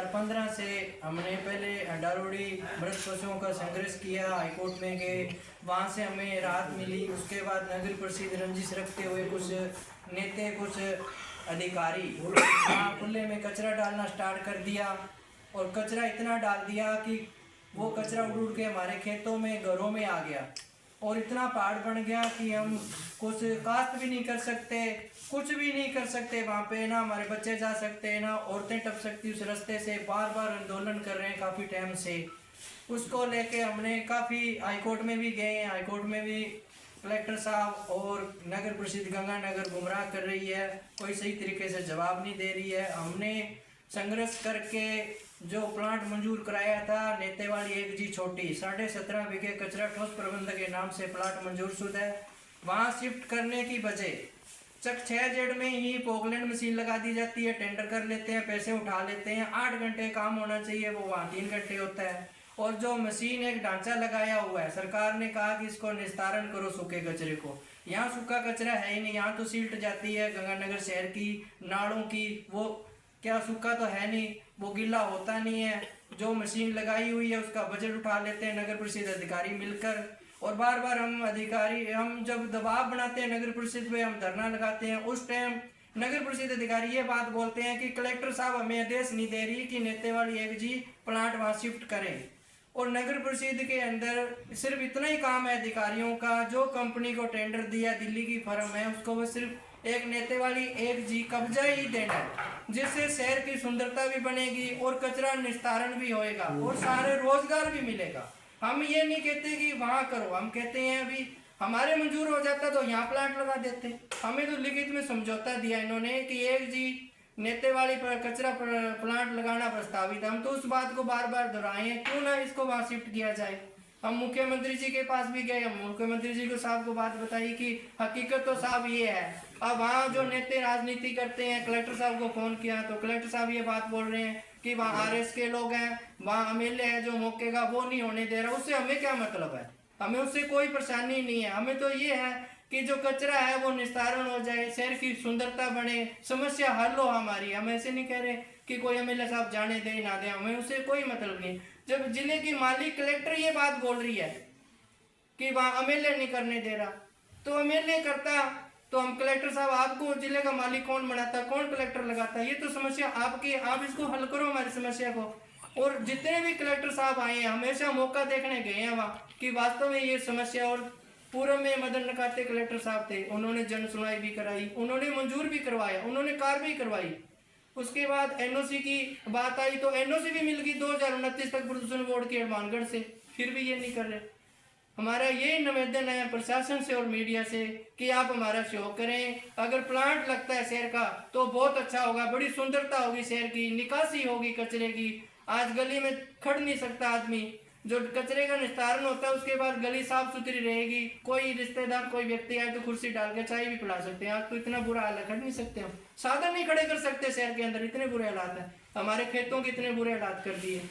2015 से हमने पहले डारोड़ी मृत पशुओं का संघर्ष किया, हाईकोर्ट में गए, वहाँ से हमें राहत मिली। उसके बाद नगर परिषद रंजिश रखते हुए कुछ नेता, कुछ अधिकारी वहाँ खुले में कचरा डालना स्टार्ट कर दिया और कचरा इतना डाल दिया कि वो कचरा उड़ उड़ के हमारे खेतों में, घरों में आ गया और इतना पहाड़ बन गया कि हम कुछ काश्त भी नहीं कर सकते, कुछ भी नहीं कर सकते वहाँ पे। ना हमारे बच्चे जा सकते, ना औरतें टप सकती उस रास्ते से। बार बार आंदोलन कर रहे हैं काफ़ी टाइम से। उसको लेके हमने काफ़ी हाईकोर्ट में भी गए हैं। हाईकोर्ट में भी कलेक्टर साहब और नगर परिषद गंगानगर गुमराह कर रही है, कोई सही तरीके से जवाब नहीं दे रही है। हमने संघर्ष करके जो प्लांट मंजूर कराया था नेतेवाली 1G छोटी 17.5 बीघे कचरा ठोस प्रबंधक के नाम से प्लाट मंजूर शुदा है, वहाँ शिफ्ट करने की बजाय चक 6 में ही पोकलैंड मशीन लगा दी जाती है, टेंडर कर लेते हैं, पैसे उठा लेते हैं। 8 घंटे काम होना चाहिए वो वहाँ 3 घंटे होता है। और जो मशीन एक ढांचा लगाया हुआ है, सरकार ने कहा कि इसको निस्तारण करो सूखे कचरे को। यहाँ सूखा कचरा है ही नहीं, यहाँ तो सील्ट जाती है गंगानगर शहर की नालों की, वो क्या सूखा तो है नहीं, वो गीला होता नहीं है। जो मशीन लगाई हुई है उसका बजट उठा लेते हैं नगर परिषद अधिकारी मिलकर। और बार बार हम जब दबाव बनाते हैं नगर परिषद पे, हम धरना लगाते हैं, उस टाइम नगर परिषद अधिकारी ये बात बोलते हैं कि कलेक्टर साहब हमें आदेश नहीं दे रही कि नेतेवाली 1G प्लांट वहाँ शिफ्ट करें। और नगर परिषद के अंदर सिर्फ इतना ही काम है अधिकारियों का, जो कंपनी को टेंडर दिया दिल्ली की फर्म है, उसको वो सिर्फ एक नेतेवाली 1G कब्जा ही देना है, जिससे शहर की सुंदरता भी बनेगी और कचरा निस्तारण भी होएगा और सारे रोजगार भी मिलेगा। हम ये नहीं कहते कि वहाँ करो, हम कहते हैं अभी हमारे मंजूर हो जाता तो यहाँ प्लांट लगा देते। हमें तो लिखित में समझौता दिया इन्होंने कि 1G नेतेवाली पर कचरा प्लांट लगाना प्रस्तावित है। हम तो उस बात को बार बार दोहराए हैं, क्यों ना इसको वहाँ शिफ्ट किया जाए। हम मुख्यमंत्री जी के पास भी गए, हम मुख्यमंत्री जी को साहब को बात बताई कि हकीकत तो साहब ये है। अब वहाँ जो नेता राजनीति करते हैं, कलेक्टर साहब को फोन किया तो कलेक्टर साहब ये बात बोल रहे हैं कि वहाँ RS के लोग हैं, वहाँ MLA है जो मौके का वो नहीं होने दे रहा। उससे हमें क्या मतलब है, हमें उससे कोई परेशानी नहीं है। हमें तो ये है कि जो कचरा है वो निस्तारण हो जाए, शहर की सुंदरता बने, समस्या हल हो हमारी। हम ऐसे नहीं कह रहे कि कोई MLA साहब जाने दे ना दे, हमें उससे कोई मतलब नहीं। जब जिले की मालिक कलेक्टर ये बात बोल रही है कि वहाँ MLA नहीं करने दे रहा, तो MLA करता तो हम कलेक्टर साहब आपको जिले का मालिक कौन बनाता, कौन कलेक्टर लगाता? ये तो समस्या आपकी, आप इसको हल करो हमारी समस्या को। और जितने भी कलेक्टर साहब आए हैं हमेशा मौका देखने गए हैं वहाँ कि वास्तव में ये समस्या। और पूर्व में मदन नकाते कलेक्टर साहब थे, उन्होंने जन सुनवाई भी कराई, उन्होंने मंजूर भी करवाया, उन्होंने कार्रवाई करवाई। उसके बाद NOC की बात आई तो NOC भी मिल गई 2029 तक प्रदूषण बोर्ड के हनुमानगढ़ से, फिर भी ये नहीं कर रहे। हमारा ये निवेदन है प्रशासन से और मीडिया से कि आप हमारा सहयोग करें। अगर प्लांट लगता है शहर का तो बहुत अच्छा होगा, बड़ी सुंदरता होगी, शहर की निकासी होगी कचरे की। आज गली में खड़ नहीं सकता आदमी, जो कचरे का निस्तारण होता है उसके बाद गली साफ सुथरी रहेगी। कोई रिश्तेदार कोई व्यक्ति आए तो कुर्सी डाल के चाय भी पिला सकते हैं। आज तो इतना बुरा हाल है, खड़ नहीं सकते, हम साधन नहीं खड़े कर सकते शहर के अंदर, इतने बुरे हालात है। हमारे खेतों के इतने बुरे हालात कर दिए।